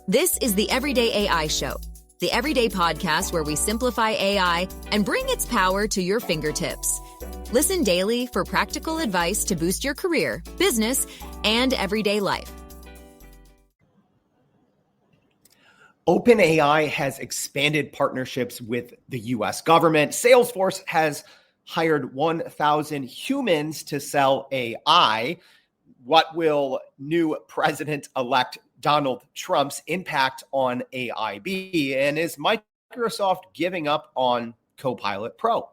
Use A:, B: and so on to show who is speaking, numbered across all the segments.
A: This is the Everyday AI Show, the everyday podcast where we simplify AI and bring its power to your fingertips. Listen daily for practical advice to boost your career, business, and everyday life.
B: OpenAI has expanded partnerships with the US government. Salesforce has hired 1,000 humans to sell AI. What will new President-elect Donald Trump's impact on AI be? And is Microsoft giving up on Copilot Pro?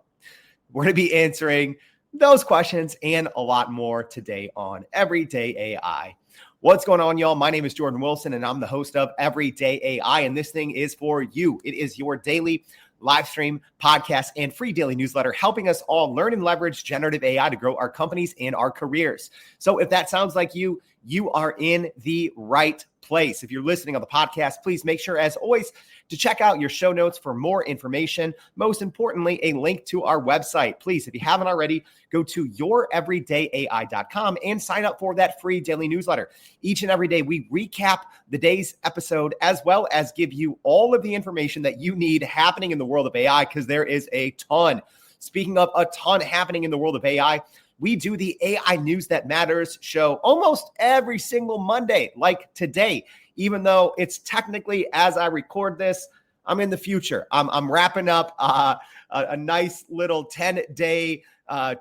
B: We're going to be answering those questions and a lot more today on Everyday AI. What's going on, y'all? My name is Jordan Wilson, and I'm the host of Everyday AI, and this thing is for you. It is your daily live stream, podcast, and free daily newsletter, helping us all learn and leverage generative AI to grow our companies and our careers. So if that sounds like you, you are in the right place. If you're listening on the podcast, please make sure, as always, to check out your show notes for more information. Most importantly, a link to our website. Please, if you haven't already, go to youreverydayai.com and sign up for that free daily newsletter. Each and every day, we recap the day's episode as well as give you all of the information that you need happening in the world of AI, because there is a ton. Speaking of a ton happening in the world of AI, we do the AI News That Matters show almost every single Monday, like today, even though it's technically, as I record this, I'm in the future. I'm wrapping up a nice little 10-day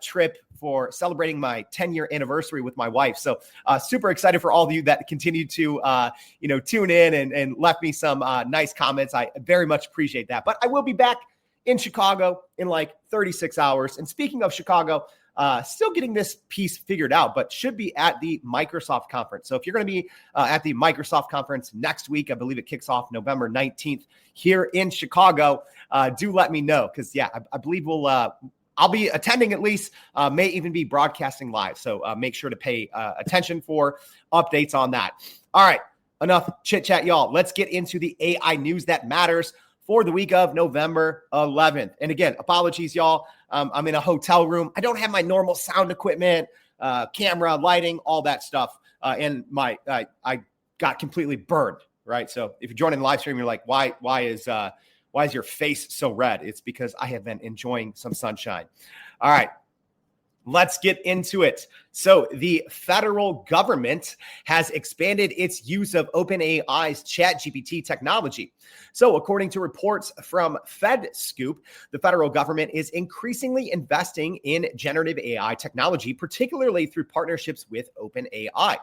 B: trip for celebrating my 10-year anniversary with my wife. So super excited for all of you that continue to tune in and left me some nice comments. I very much appreciate that. But I will be back in Chicago in like 36 hours. And speaking of Chicago, still getting this piece figured out, but should be at the Microsoft conference. So if you're going to be at the Microsoft conference next week, I believe it kicks off November 19th here in Chicago, do let me know. Because I believe I'll be attending at least, may even be broadcasting live. So make sure to pay attention for updates on that. All right, enough chit chat, y'all. Let's get into the AI news that matters for the week of November 11th. And again, apologies, y'all. I'm in a hotel room. I don't have my normal sound equipment, camera, lighting, all that stuff. And I got completely burned, right? So if you're joining the live stream, you're like, why is your face so red? It's because I have been enjoying some sunshine. All right. Let's get into it. So the federal government has expanded its use of OpenAI's ChatGPT technology. So according to reports from FedScoop, the federal government is increasingly investing in generative AI technology, particularly through partnerships with OpenAI.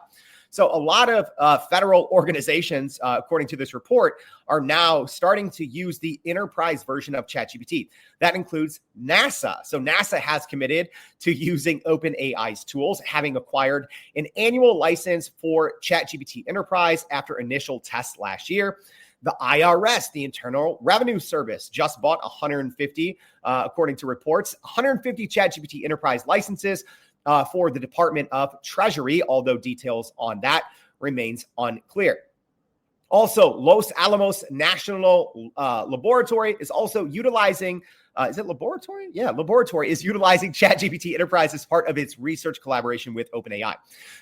B: So a lot of federal organizations, according to this report, are now starting to use the enterprise version of ChatGPT. That includes NASA. So NASA has committed to using OpenAI's tools, having acquired an annual license for ChatGPT Enterprise after initial tests last year. The IRS, the Internal Revenue Service, just bought 150, according to reports, 150 ChatGPT Enterprise licenses for the Department of Treasury, although details on that remains unclear. Also, Los Alamos National Laboratory is also utilizing, is it laboratory? Yeah, laboratory is utilizing ChatGPT Enterprise as part of its research collaboration with OpenAI.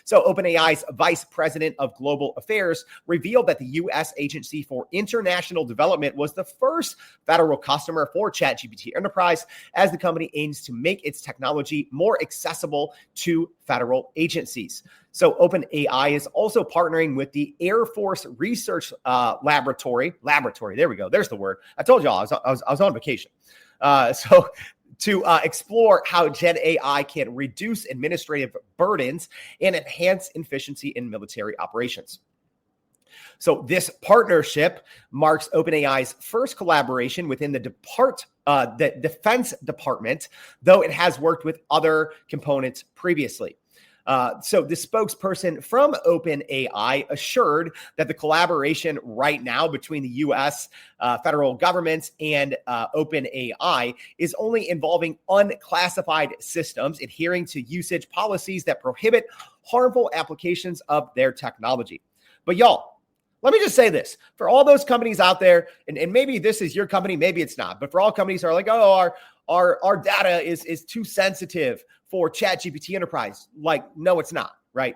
B: So OpenAI's Vice President of Global Affairs revealed that the U.S. Agency for International Development was the first federal customer for ChatGPT Enterprise, as the company aims to make its technology more accessible to federal agencies. So OpenAI is also partnering with the Air Force Research Laboratory. There we go. There's the word. I told y'all I was on vacation. To explore how Gen AI can reduce administrative burdens and enhance efficiency in military operations. So this partnership marks OpenAI's first collaboration within the Defense Department, though it has worked with other components previously. So the spokesperson from OpenAI assured that the collaboration right now between the U.S. Federal government and OpenAI is only involving unclassified systems adhering to usage policies that prohibit harmful applications of their technology. But y'all, let me just say this. For all those companies out there, and maybe this is your company, maybe it's not, but for all companies who are like, oh, our data is too sensitive for ChatGPT Enterprise. Like, no, it's not. right?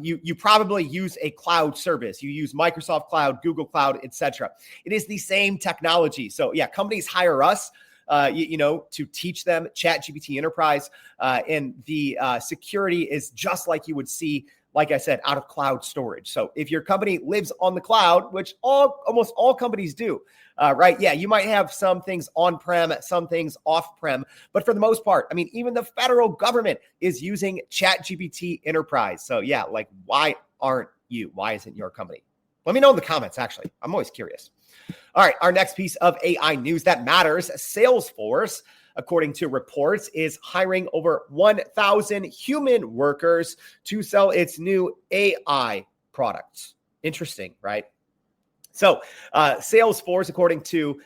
B: You probably use a cloud service. You use Microsoft Cloud, Google Cloud, etc. It is the same technology. So yeah, companies hire us, to teach them ChatGPT Enterprise, and the security is just like you would see, like I said, out of cloud storage. So if your company lives on the cloud, which almost all companies do, right? Yeah, you might have some things on-prem, some things off-prem, but for the most part, I mean, even the federal government is using ChatGPT Enterprise. So yeah, like why aren't you? Why isn't your company? Let me know in the comments, actually. I'm always curious. All right, our next piece of AI news that matters, Salesforce, according to reports, is hiring over 1,000 human workers to sell its new AI products. Interesting, right? So Salesforce, according to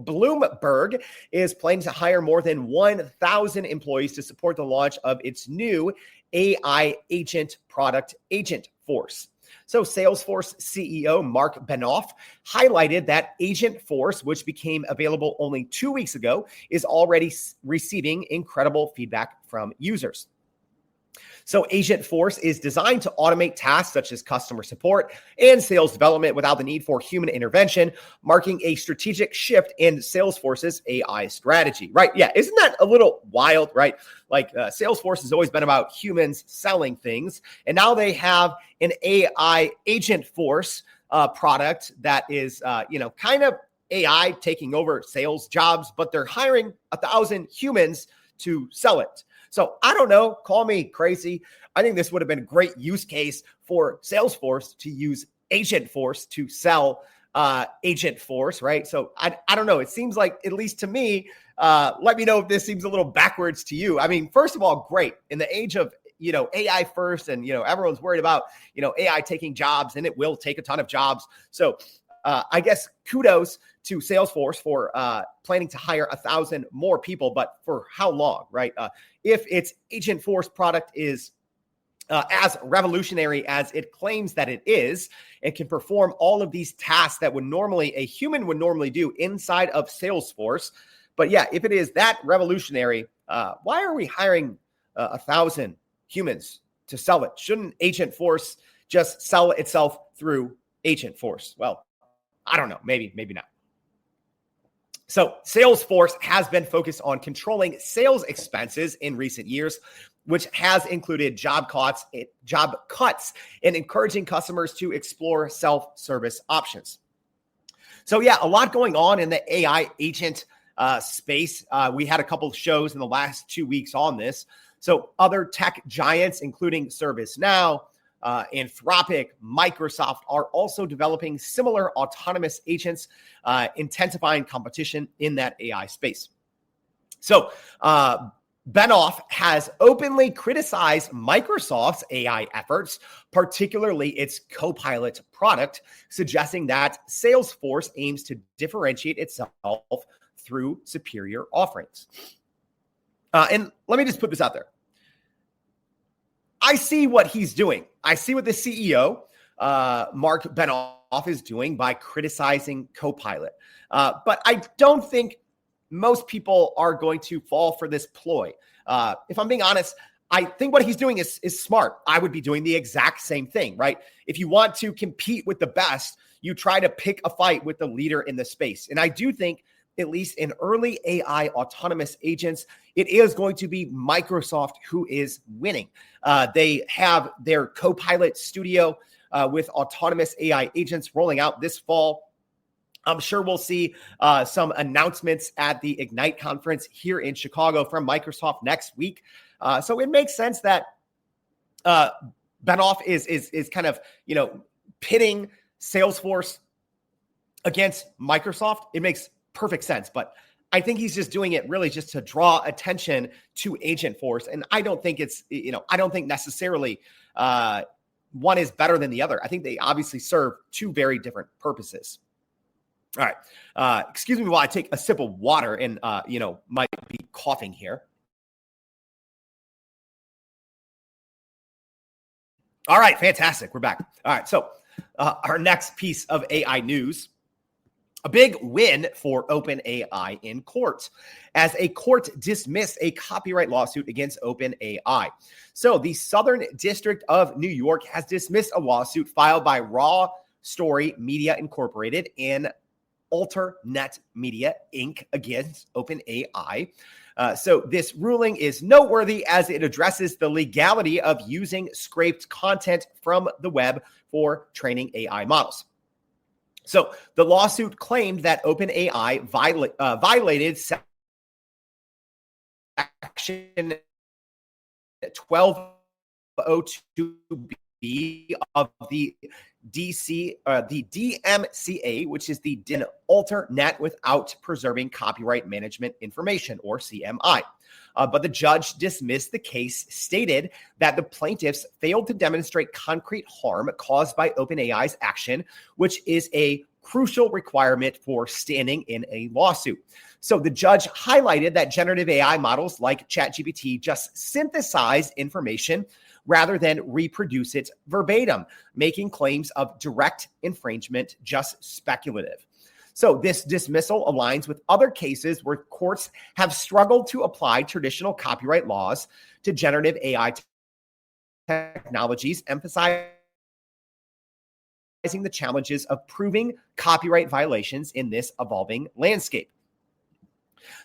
B: Bloomberg, is planning to hire more than 1,000 employees to support the launch of its new AI agent product, Agent Force. So Salesforce CEO Mark Benioff highlighted that Agent Force, which became available only 2 weeks ago, is already receiving incredible feedback from users. So Agent Force is designed to automate tasks such as customer support and sales development without the need for human intervention, marking a strategic shift in Salesforce's AI strategy, right? Yeah, isn't that a little wild, right? Like Salesforce has always been about humans selling things, and now they have an AI Agent Force product that is, kind of AI taking over sales jobs, but they're hiring 1,000 humans to sell it. So I don't know, call me crazy. I think this would have been a great use case for Salesforce to use Agent Force to sell Agent Force, right? So I don't know. It seems like, at least to me, let me know if this seems a little backwards to you. I mean, first of all, great. In the age of, AI first, and, everyone's worried about, AI taking jobs, and it will take a ton of jobs. So I guess kudos to Salesforce for planning to hire 1,000 more people, but for how long, right? If its Agent Force product is as revolutionary as it claims that it is, and can perform all of these tasks that a human would normally do inside of Salesforce. But yeah, if it is that revolutionary, why are we hiring 1,000 humans to sell it? Shouldn't Agent Force just sell itself through Agent Force? Well, I don't know. Maybe not. So Salesforce has been focused on controlling sales expenses in recent years, which has included job cuts and encouraging customers to explore self-service options. So yeah, a lot going on in the AI agent space. We had a couple of shows in the last 2 weeks on this. So other tech giants, including ServiceNow, Anthropic, Microsoft, are also developing similar autonomous agents, intensifying competition in that AI space. So Benioff has openly criticized Microsoft's AI efforts, particularly its Copilot product, suggesting that Salesforce aims to differentiate itself through superior offerings. And let me just put this out there. I see what he's doing. I see what the CEO, Mark Benioff, is doing by criticizing Copilot. But I don't think most people are going to fall for this ploy. If I'm being honest, I think what he's doing is smart. I would be doing the exact same thing, right? If you want to compete with the best, you try to pick a fight with the leader in the space. And I do think, at least in early AI autonomous agents, it is going to be Microsoft who is winning. They have their Copilot Studio with autonomous AI agents rolling out this fall. I'm sure we'll see some announcements at the Ignite conference here in Chicago from Microsoft next week. So it makes sense that Benioff is kind of, pitting Salesforce against Microsoft. It makes perfect sense, but I think he's just doing it really just to draw attention to Agent Force. And I don't think it's, I don't think necessarily one is better than the other. I think they obviously serve two very different purposes. All right. Excuse me while I take a sip of water and, might be coughing here. All right. Fantastic. We're back. All right. So our next piece of AI news A big win for OpenAI in court, as a court dismissed a copyright lawsuit against OpenAI. So the Southern District of New York has dismissed a lawsuit filed by Raw Story Media Incorporated and AlterNet Media Inc. against OpenAI. So this ruling is noteworthy as it addresses the legality of using scraped content from the web for training AI models. So the lawsuit claimed that OpenAI violated Section 1202B of the DMCA, which is the Alter Net Without Preserving Copyright Management Information, or CMI. But the judge dismissed the case, stated that the plaintiffs failed to demonstrate concrete harm caused by OpenAI's action, which is a crucial requirement for standing in a lawsuit. So the judge highlighted that generative AI models like ChatGPT just synthesize information rather than reproduce it verbatim, making claims of direct infringement just speculative. So this dismissal aligns with other cases where courts have struggled to apply traditional copyright laws to generative AI technologies, emphasizing the challenges of proving copyright violations in this evolving landscape.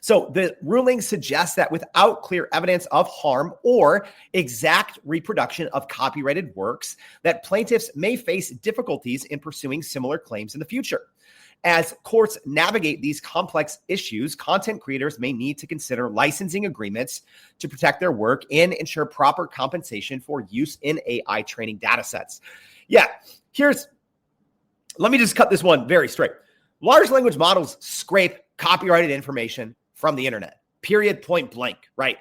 B: So the ruling suggests that without clear evidence of harm or exact reproduction of copyrighted works, that plaintiffs may face difficulties in pursuing similar claims in the future. As courts navigate these complex issues, content creators may need to consider licensing agreements to protect their work and ensure proper compensation for use in AI training data sets. Yeah, let me just cut this one very straight. Large language models scrape copyrighted information from the internet, period, point blank, right?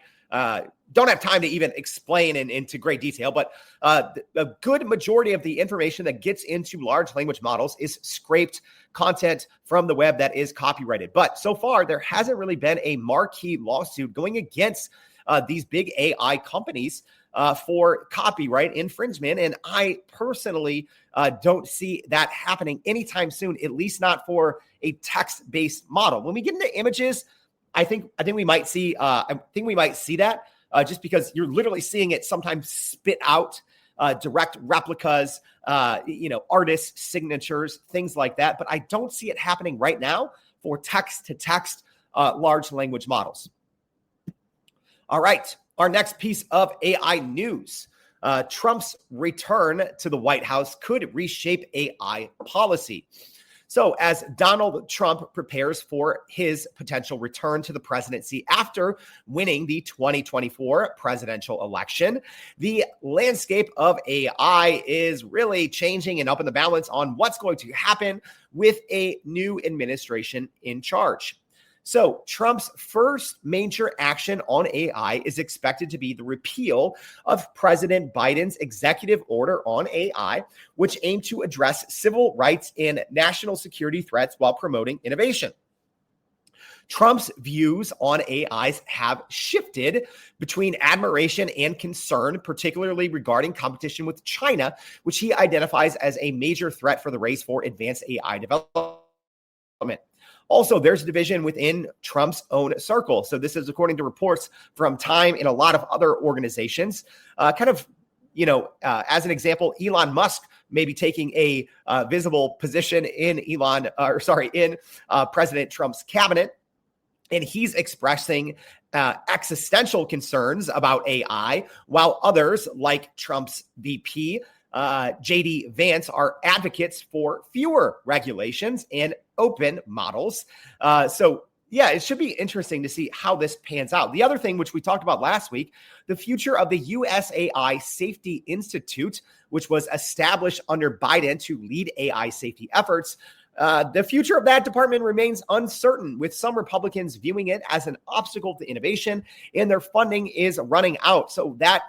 B: Don't have time to even explain into great detail, but a good majority of the information that gets into large language models is scraped content from the web that is copyrighted. But so far, there hasn't really been a marquee lawsuit going against these big AI companies for copyright infringement. And I personally don't see that happening anytime soon, at least not for a text-based model. When we get into images, I think we might see that just because you're literally seeing it sometimes spit out direct replicas, artists' signatures, things like that. But I don't see it happening right now for text-to-text large language models. All right, our next piece of AI news. Trump's return to the White House could reshape AI policy. So as Donald Trump prepares for his potential return to the presidency after winning the 2024 presidential election, the landscape of AI is really changing and up in the balance on what's going to happen with a new administration in charge. So Trump's first major action on AI is expected to be the repeal of President Biden's executive order on AI, which aimed to address civil rights and national security threats while promoting innovation. Trump's views on AIs have shifted between admiration and concern, particularly regarding competition with China, which he identifies as a major threat for the race for advanced AI development. Also, there's a division within Trump's own circle. So this is according to reports from Time and a lot of other organizations. As an example, Elon Musk may be taking a visible position in President Trump's cabinet. And he's expressing existential concerns about AI, while others, like Trump's VP, J.D. Vance, are advocates for fewer regulations and open models. It should be interesting to see how this pans out. The other thing, which we talked about last week, the future of the US AI Safety Institute, which was established under Biden to lead AI safety efforts. The future of that department remains uncertain, with some Republicans viewing it as an obstacle to innovation, and their funding is running out. So that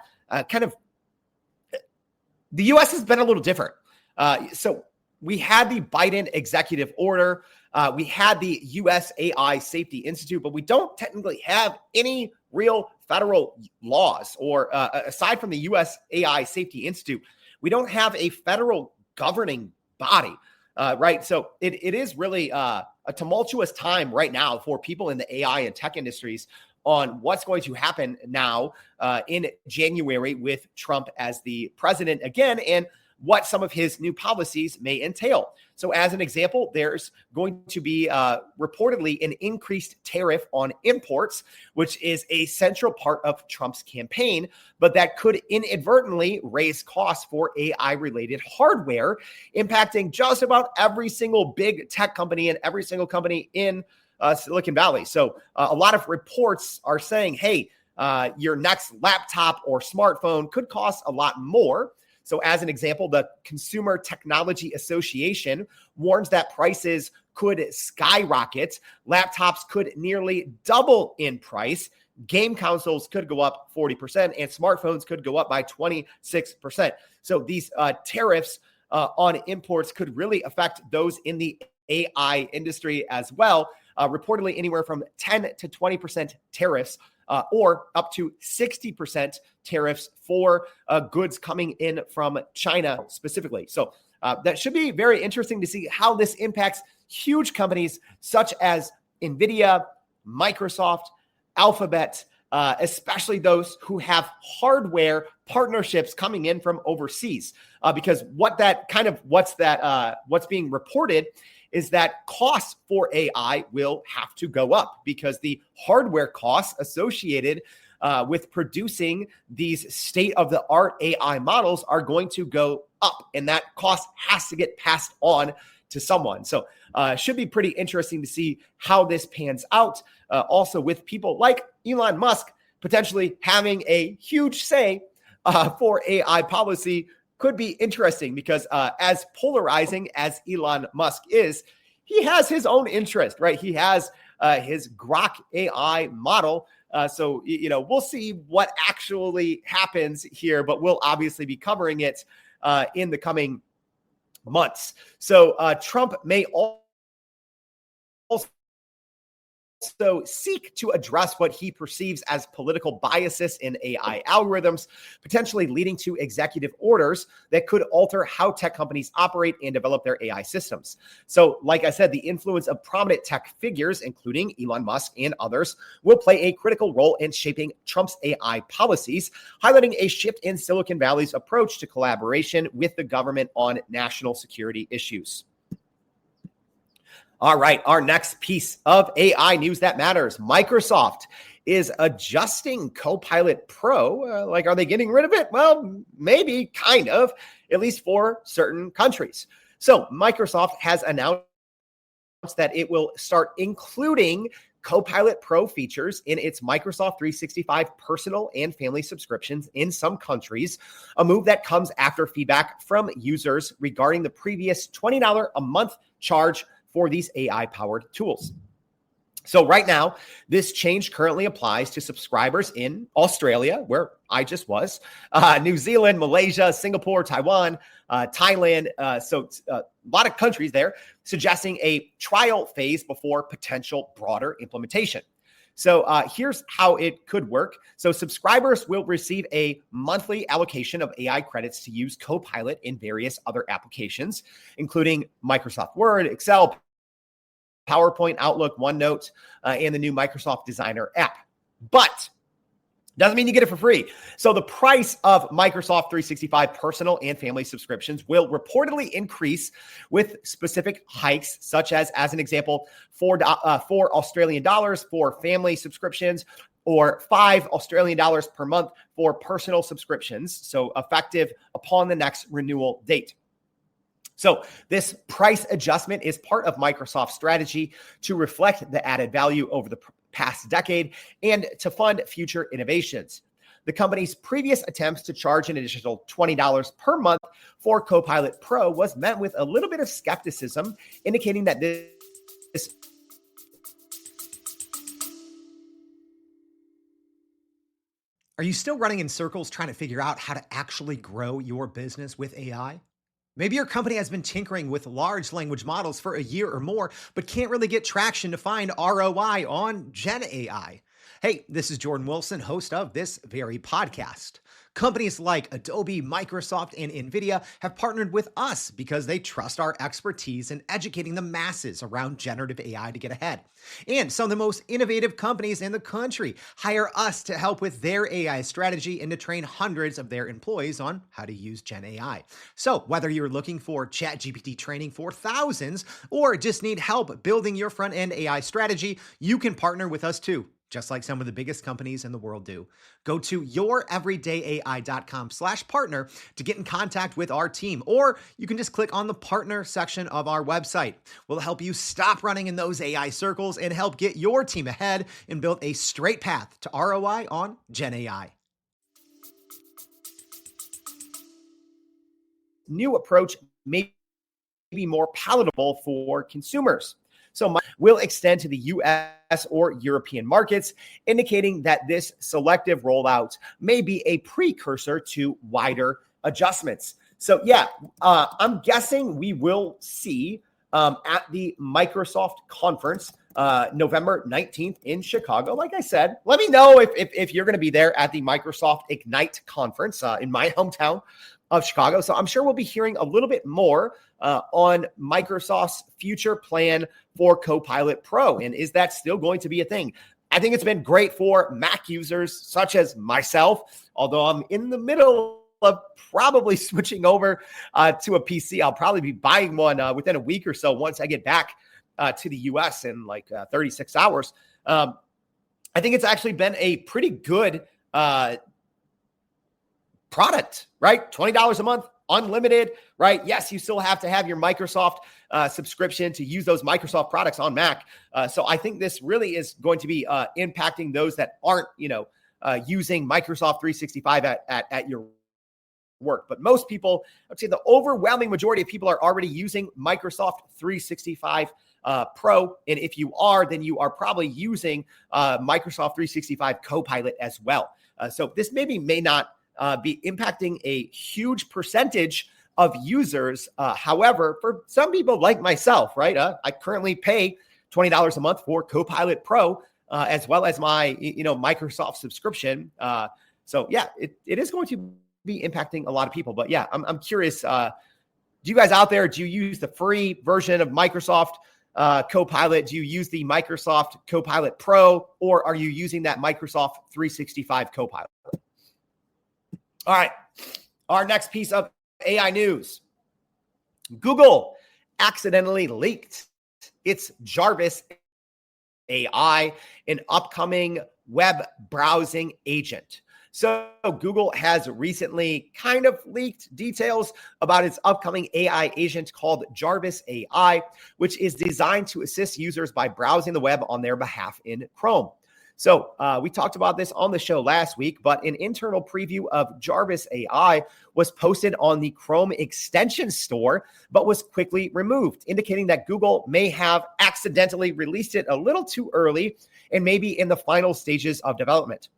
B: the U.S. has been a little different. So we had the Biden executive order. We had the U.S. AI Safety Institute, but we don't technically have any real federal laws, or aside from the U.S. AI Safety Institute, we don't have a federal governing body, right? So it is really a tumultuous time right now for people in the AI and tech industries on what's going to happen now in January with Trump as the president again, and what some of his new policies may entail. So as an example, there's going to be reportedly an increased tariff on imports, which is a central part of Trump's campaign, but that could inadvertently raise costs for AI-related hardware, impacting just about every single big tech company and every single company in Silicon Valley. So a lot of reports are saying, hey, your next laptop or smartphone could cost a lot more. So as an example, the Consumer Technology Association warns that prices could skyrocket. Laptops could nearly double in price. Game consoles could go up 40%, and smartphones could go up by 26%. So these tariffs on imports could really affect those in the AI industry as well. Reportedly anywhere from 10 to 20% tariffs or up to 60% tariffs for goods coming in from China specifically. So that should be very interesting to see how this impacts huge companies such as NVIDIA, Microsoft, Alphabet, especially those who have hardware partnerships coming in from overseas. Because what's being reported is that costs for AI will have to go up because the hardware costs associated with producing these state-of-the-art AI models are going to go up, and that cost has to get passed on to someone. So it should be pretty interesting to see how this pans out. Also with people like Elon Musk potentially having a huge say for AI policy could be interesting because as polarizing as Elon Musk is, he has his own interest, right? He has his Grok AI model. So we'll see what actually happens here, but we'll obviously be covering it in the coming months. So Trump may also seek to address what he perceives as political biases in AI algorithms, potentially leading to executive orders that could alter how tech companies operate and develop their AI systems. So, like I said, the influence of prominent tech figures, including Elon Musk and others, will play a critical role in shaping Trump's AI policies, highlighting a shift in Silicon Valley's approach to collaboration with the government on national security issues. All right, our next piece of AI news that matters. Microsoft is adjusting Copilot Pro. Are they getting rid of it? Well, maybe, kind of, at least for certain countries. So Microsoft has announced that it will start including Copilot Pro features in its Microsoft 365 personal and family subscriptions in some countries, a move that comes after feedback from users regarding the previous $20 a month charge for these AI-powered tools. So right now, this change currently applies to subscribers in Australia, where I just was, New Zealand, Malaysia, Singapore, Taiwan, Thailand. So a lot of countries there, suggesting a trial phase before potential broader implementation. So here's how it could work. So subscribers will receive a monthly allocation of AI credits to use Copilot in various other applications, including Microsoft Word, Excel, PowerPoint, Outlook, OneNote, and the new Microsoft Designer app. But doesn't mean you get it for free. So the price of Microsoft 365 personal and family subscriptions will reportedly increase with specific hikes, such as an example, $4 Australian dollars for family subscriptions or $5 Australian dollars per month for personal subscriptions. So effective upon the next renewal date. So this price adjustment is part of Microsoft's strategy to reflect the added value over the past decade and to fund future innovations. The company's previous attempts to charge an additional $20 per month for Copilot Pro was met with a little bit of skepticism, indicating that this
C: Are you still running in circles trying to figure out how to actually grow your business with AI? Maybe your company has been tinkering with large language models for a year or more, but can't really get traction to find ROI on Gen AI. Hey, this is Jordan Wilson, host of this very podcast. Companies like Adobe, Microsoft, and NVIDIA have partnered with us because they trust our expertise in educating the masses around generative AI to get ahead. And some of the most innovative companies in the country hire us to help with their AI strategy and to train hundreds of their employees on how to use Gen AI. So whether you're looking for ChatGPT training for thousands or just need help building your front-end AI strategy, you can partner with us too, just like some of the biggest companies in the world do. Go to youreverydayai.com/partner to get in contact with our team, or you can just click on the partner section of our website. We'll help you stop running in those AI circles and help get your team ahead and build a straight path to ROI on Gen AI.
B: New approach may be more palatable for consumers. So will extend to the US or European markets, indicating that this selective rollout may be a precursor to wider adjustments. So yeah, I'm guessing we will see at the Microsoft conference, November 19th in Chicago. Like I said, let me know if you're going to be there at the Microsoft Ignite conference in my hometown of Chicago. So I'm sure we'll be hearing a little bit more on Microsoft's future plan for Copilot Pro. And is that still going to be a thing? I think it's been great for Mac users such as myself, although I'm in the middle of probably switching over to a PC. I'll probably be buying one within a week or so once I get back to the US in like 36 hours. I think it's actually been a pretty good product, right? $20 a month, unlimited, right? Yes, you still have to have your Microsoft subscription to use those Microsoft products on Mac. So I think this really is going to be impacting those that aren't, using Microsoft 365 at your work. But most people, I'd say the overwhelming majority of people are already using Microsoft 365 Pro. And if you are, then you are probably using Microsoft 365 Copilot as well. So this may not be impacting a huge percentage of users. However, for some people like myself, right, I currently pay $20 a month for Copilot Pro, as well as my, Microsoft subscription. So yeah, it is going to be impacting a lot of people. But yeah, I'm curious. Do you guys out there, do you use the free version of Microsoft Copilot? Do you use the Microsoft Copilot Pro, or are you using that Microsoft 365 Copilot? All right, our next piece of AI news. Google accidentally leaked its Jarvis AI, an upcoming web browsing agent. So Google has recently kind of leaked details about its upcoming AI agent called Jarvis AI, which is designed to assist users by browsing the web on their behalf in Chrome. So we talked about this on the show last week, but an internal preview of Jarvis AI was posted on the Chrome extension store, but was quickly removed, indicating that Google may have accidentally released it a little too early and maybe in the final stages of development.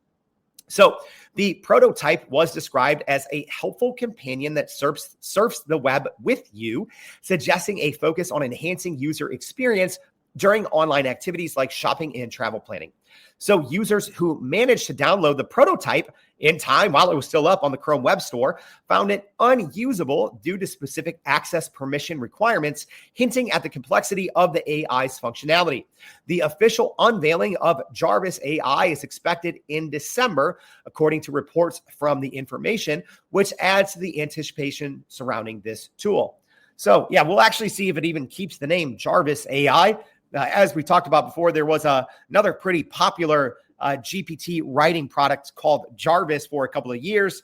B: So the prototype was described as a helpful companion that surfs the web with you, suggesting a focus on enhancing user experience during online activities like shopping and travel planning. So users who managed to download the prototype in time while it was still up on the Chrome Web Store found it unusable due to specific access permission requirements, hinting at the complexity of the AI's functionality. The official unveiling of Jarvis AI is expected in December, according to reports from The Information, which adds to the anticipation surrounding this tool. So yeah, we'll actually see if it even keeps the name Jarvis AI. As we talked about before, there was another pretty popular GPT writing product called Jarvis for a couple of years.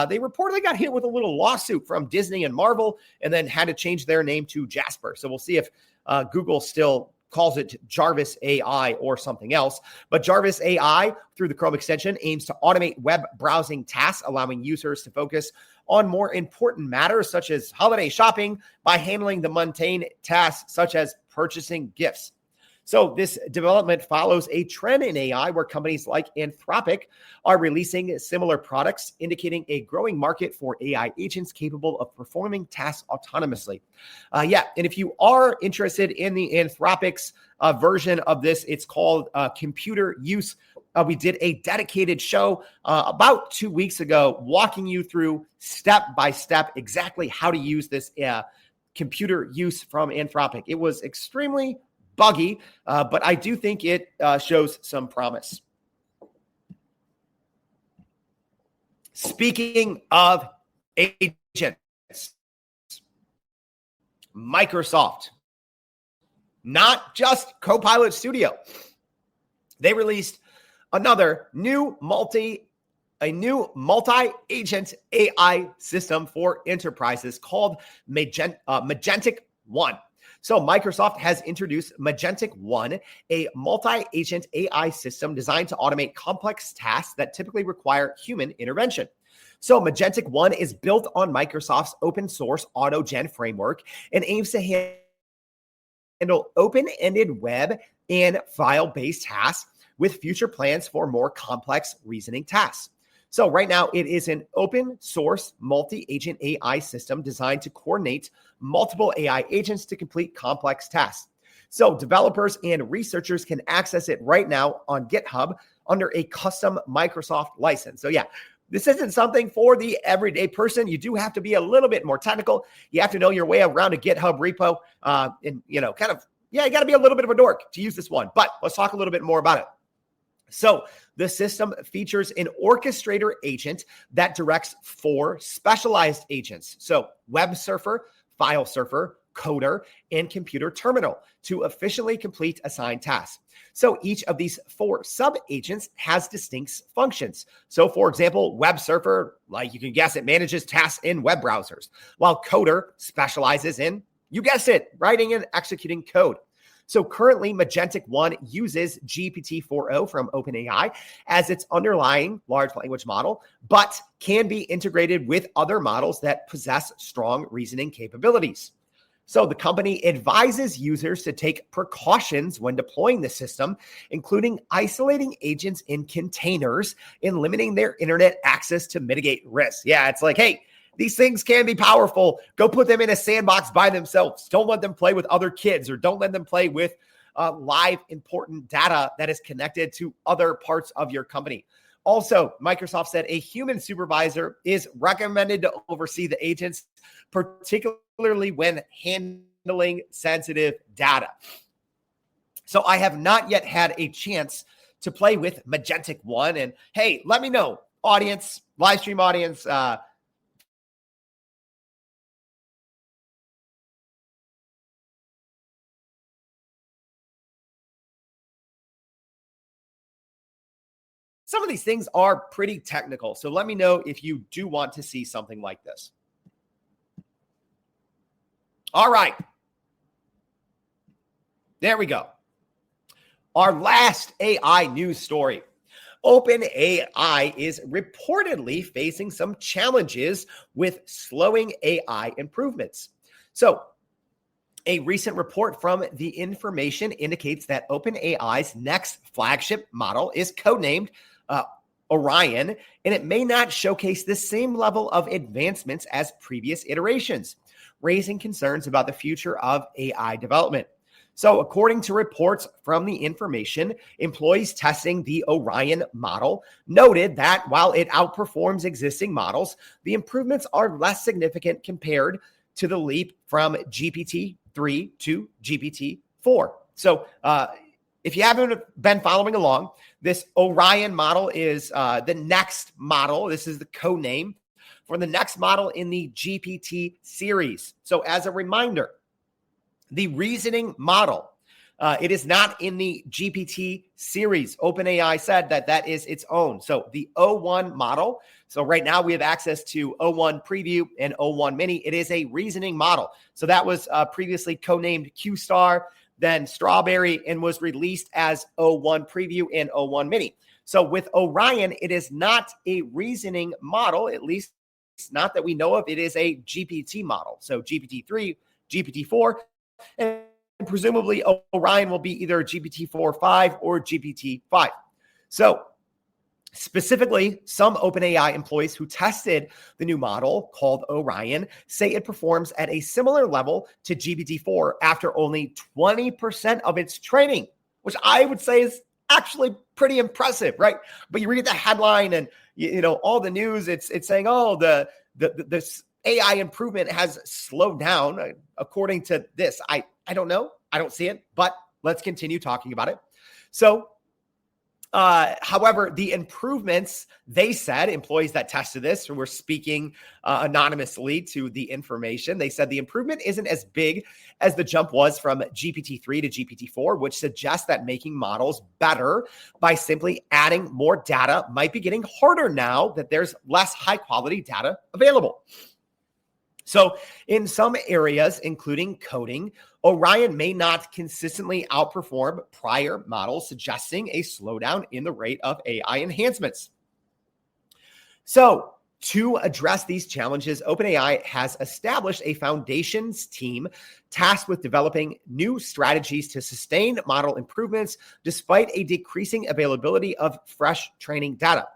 B: They reportedly got hit with a little lawsuit from Disney and Marvel and then had to change their name to Jasper. So we'll see if Google still calls it Jarvis AI or something else. But Jarvis AI, through the Chrome extension, aims to automate web browsing tasks, allowing users to focus on more important matters such as holiday shopping by handling the mundane tasks such as purchasing gifts. So this development follows a trend in AI where companies like Anthropic are releasing similar products, indicating a growing market for AI agents capable of performing tasks autonomously. And if you are interested in the Anthropic's version of this, it's called Computer Use. We did a dedicated show about 2 weeks ago, walking you through step by step exactly how to use this computer use from Anthropic. It was extremely buggy, but I do think it shows some promise. Speaking of agents, Microsoft, not just Copilot Studio, they released another new multi-agent AI system for enterprises called Magentic One. So Microsoft has introduced Magentic One, a multi-agent AI system designed to automate complex tasks that typically require human intervention. So Magentic One is built on Microsoft's open source AutoGen framework and aims to handle open-ended web and file-based tasks with future plans for more complex reasoning tasks. So right now, it is an open source multi-agent AI system designed to coordinate multiple AI agents to complete complex tasks. So developers and researchers can access it right now on GitHub under a custom Microsoft license. So this isn't something for the everyday person. You do have to be a little bit more technical. You have to know your way around a GitHub repo, you got to be a little bit of a dork to use this one. But let's talk a little bit more about it. So the system features an orchestrator agent that directs 4 specialized agents. So web surfer, file surfer, coder, and computer terminal to efficiently complete assigned tasks. So each of these 4 sub-agents has distinct functions. So for example, web surfer, like you can guess it, manages tasks in web browsers, while coder specializes in, you guessed it, writing and executing code. So currently, Magentic One uses GPT-4o from OpenAI as its underlying large language model, but can be integrated with other models that possess strong reasoning capabilities. So the company advises users to take precautions when deploying the system, including isolating agents in containers and limiting their internet access to mitigate risks. Yeah, it's like, hey, these things can be powerful. Go put them in a sandbox by themselves. Don't let them play with other kids, or don't let them play with live important data that is connected to other parts of your company. Also, Microsoft said a human supervisor is recommended to oversee the agents, particularly when handling sensitive data. So I have not yet had a chance to play with Magentic One. And hey, let me know, audience, live stream audience, some of these things are pretty technical. So let me know if you do want to see something like this. All right. There we go. Our last AI news story. OpenAI is reportedly facing some challenges with slowing AI improvements. So a recent report from The Information indicates that OpenAI's next flagship model is codenamed Orion, and it may not showcase the same level of advancements as previous iterations, raising concerns about the future of AI development. So according to reports from The Information, employees testing the Orion model noted that while it outperforms existing models, the improvements are less significant compared to the leap from GPT-3 to GPT-4. So if you haven't been following along, this Orion model is the next model. This is the code name for the next model in the GPT series. So as a reminder, the reasoning model, it is not in the GPT series. OpenAI said that that is its own. So the O1 model, so right now we have access to O1 Preview and O1 Mini. It is a reasoning model. So that was previously codenamed Q-Star, then Strawberry, and was released as O1 Preview and O1 Mini. So with Orion, it is not a reasoning model, at least it's not that we know of. It is a GPT model. So GPT-3, GPT-4, and presumably Orion will be either GPT-4.5 or GPT-5. So specifically, some OpenAI employees who tested the new model called Orion say it performs at a similar level to GPT-4 after only 20% of its training, which I would say is actually pretty impressive, right? But you read the headline and all the news, it's saying, oh, this AI improvement has slowed down according to this. I don't know. I don't see it, but let's continue talking about it. So however, the improvements, they said, employees that tested this were speaking anonymously to the information. They said the improvement isn't as big as the jump was from GPT-3 to GPT-4, which suggests that making models better by simply adding more data might be getting harder now that there's less high quality data available. So in some areas, including coding, Orion may not consistently outperform prior models, suggesting a slowdown in the rate of AI enhancements. So to address these challenges, OpenAI has established a foundations team tasked with developing new strategies to sustain model improvements despite a decreasing availability of fresh training data.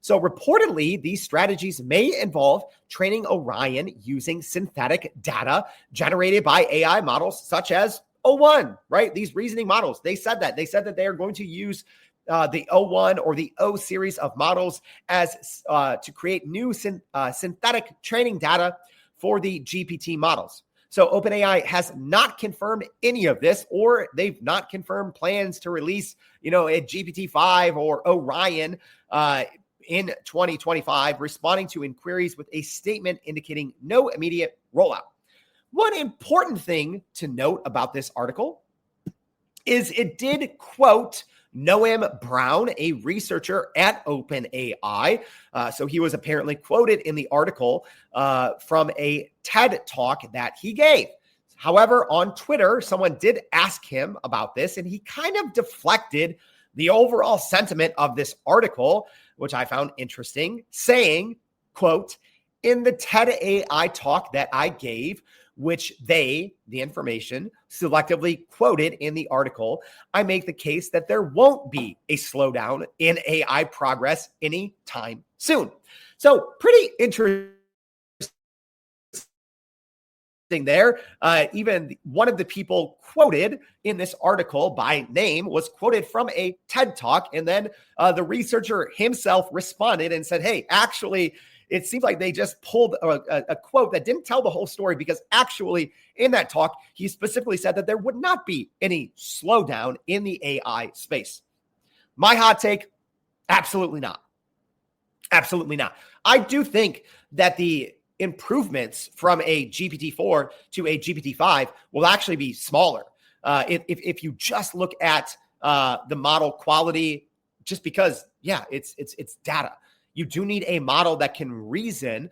B: So reportedly, these strategies may involve training Orion using synthetic data generated by AI models such as O1, right? These reasoning models, they said that they are going to use the O1 or the O series of models as to create new synthetic training data for the GPT models. So OpenAI has not confirmed any of this, or they've not confirmed plans to release, a GPT-5 or Orion in 2025, responding to inquiries with a statement indicating no immediate rollout. One important thing to note about this article is it did quote Noam Brown, a researcher at OpenAI. So he was apparently quoted in the article from a TED talk that he gave. However, on Twitter, someone did ask him about this, and he kind of deflected the overall sentiment of this article, which I found interesting, saying, quote, in the TED AI talk that I gave, which the information, selectively quoted in the article, I make the case that there won't be a slowdown in AI progress anytime soon. So pretty interesting there. Even one of the people quoted in this article by name was quoted from a TED talk. And then the researcher himself responded and said, hey, actually, it seems like they just pulled a quote that didn't tell the whole story, because actually in that talk, he specifically said that there would not be any slowdown in the AI space. My hot take, absolutely not. Absolutely not. I do think that the improvements from a GPT-4 to a GPT-5 will actually be smaller. If you just look at the model quality, just because, it's data. You do need a model that can reason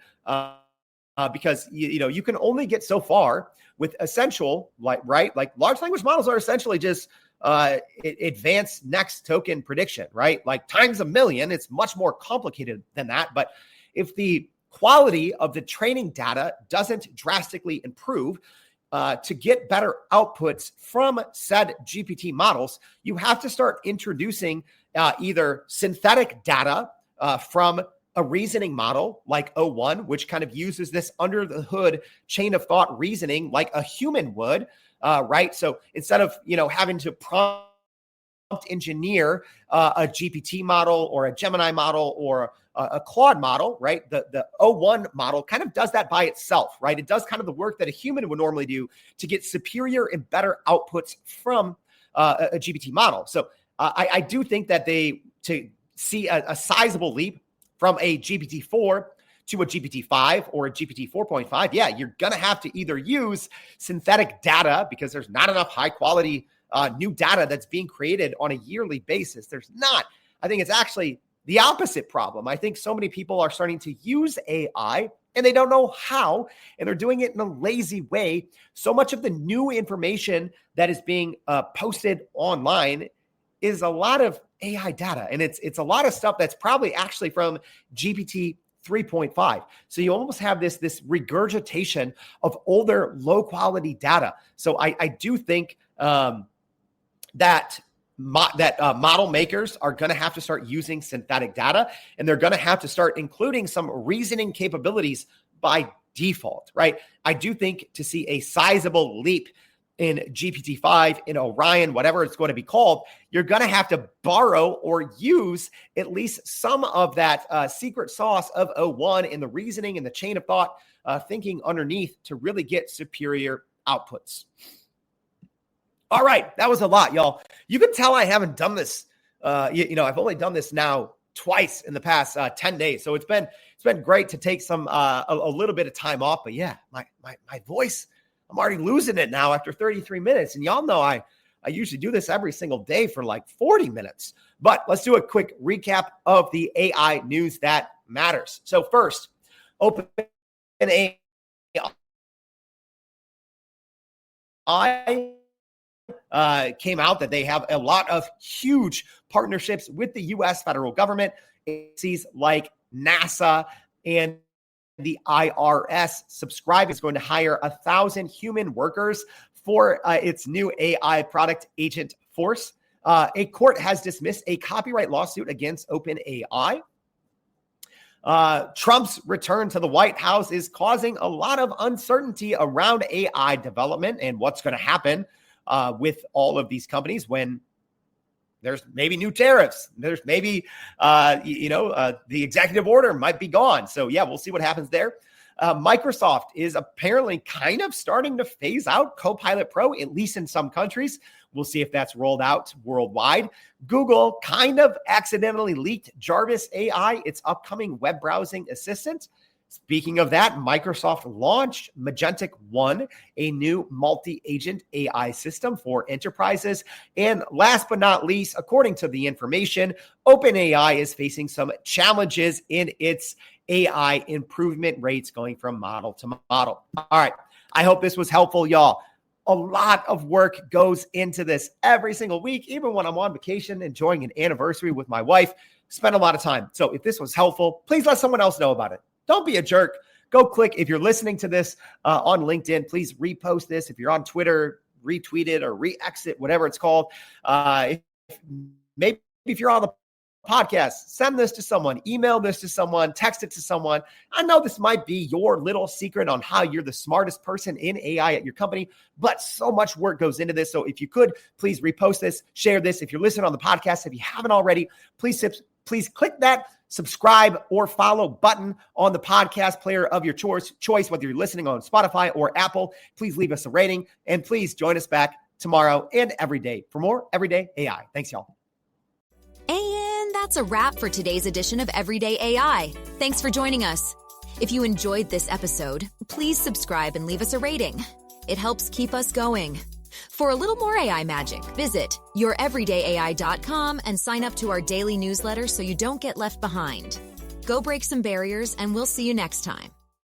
B: because you can only get so far with essential, like large language models are essentially just advanced next token prediction, right? Like times a million. It's much more complicated than that. But if the quality of the training data doesn't drastically improve, to get better outputs from said GPT models, you have to start introducing either synthetic data from a reasoning model like O1, which kind of uses this under the hood chain of thought reasoning like a human would, right? So instead of, having to prompt engineer a GPT model or a Gemini model or a Claude model, right? The O1 model kind of does that by itself, right? It does kind of the work that a human would normally do to get superior and better outputs from a GPT model. So I do think that to see a sizable leap from a GPT-4 to a GPT-5 or a GPT 4.5, you're going to have to either use synthetic data because there's not enough high quality new data that's being created on a yearly basis. There's not. I think it's actually the opposite problem. I think so many people are starting to use AI and they don't know how, and they're doing it in a lazy way. So much of the new information that is being posted online is a lot of AI data, and it's a lot of stuff that's probably actually from GPT 3.5. So you almost have this regurgitation of older, low quality data. So I do think that model makers are going to have to start using synthetic data, and they're going to have to start including some reasoning capabilities by default, right? I do think to see a sizable leap in GPT-5, in Orion, whatever it's going to be called, you're going to have to borrow or use at least some of that secret sauce of O1 in the reasoning and the chain of thought thinking underneath to really get superior outputs. All right, that was a lot, y'all. You can tell I haven't done this. I've only done this now twice in the past 10 days. So it's been great to take some a little bit of time off. But yeah, my voice, I'm already losing it now after 33 minutes. And y'all know I usually do this every single day for like 40 minutes. But let's do a quick recap of the AI news that matters. So first, OpenAI came out that they have a lot of huge partnerships with the U.S. federal government, agencies like NASA and the IRS. Subscribe is going to hire 1,000 human workers for its new AI product, Agent Force. A court has dismissed a copyright lawsuit against OpenAI. Trump's return to the White House is causing a lot of uncertainty around AI development and what's going to happen with all of these companies when there's maybe new tariffs. There's maybe, the executive order might be gone. So yeah, we'll see what happens there. Microsoft is apparently kind of starting to phase out Copilot Pro, at least in some countries. We'll see if that's rolled out worldwide. Google kind of accidentally leaked Jarvis AI, its upcoming web browsing assistant. Speaking of that, Microsoft launched Magentic One, a new multi-agent AI system for enterprises. And last but not least, according to the information, OpenAI is facing some challenges in its AI improvement rates going from model to model. All right. I hope this was helpful, y'all. A lot of work goes into this every single week, even when I'm on vacation, enjoying an anniversary with my wife. Spend a lot of time. So if this was helpful, please let someone else know about it. Don't be a jerk. Go click. If you're listening to this on LinkedIn, please repost this. If you're on Twitter, retweet it or re-exit, whatever it's called. Maybe if you're on the podcast, send this to someone, email this to someone, text it to someone. I know this might be your little secret on how you're the smartest person in AI at your company, but so much work goes into this. So if you could, please repost this, share this. If you're listening on the podcast, if you haven't already, please click that subscribe or follow button on the podcast player of your choice, whether you're listening on Spotify or Apple. Please leave us a rating and please join us back tomorrow and every day for more Everyday AI. Thanks, y'all.
A: And that's a wrap for today's edition of Everyday AI. Thanks for joining us. If you enjoyed this episode, please subscribe and leave us a rating. It helps keep us going. For a little more AI magic, visit youreverydayai.com and sign up to our daily newsletter so you don't get left behind. Go break some barriers, and we'll see you next time.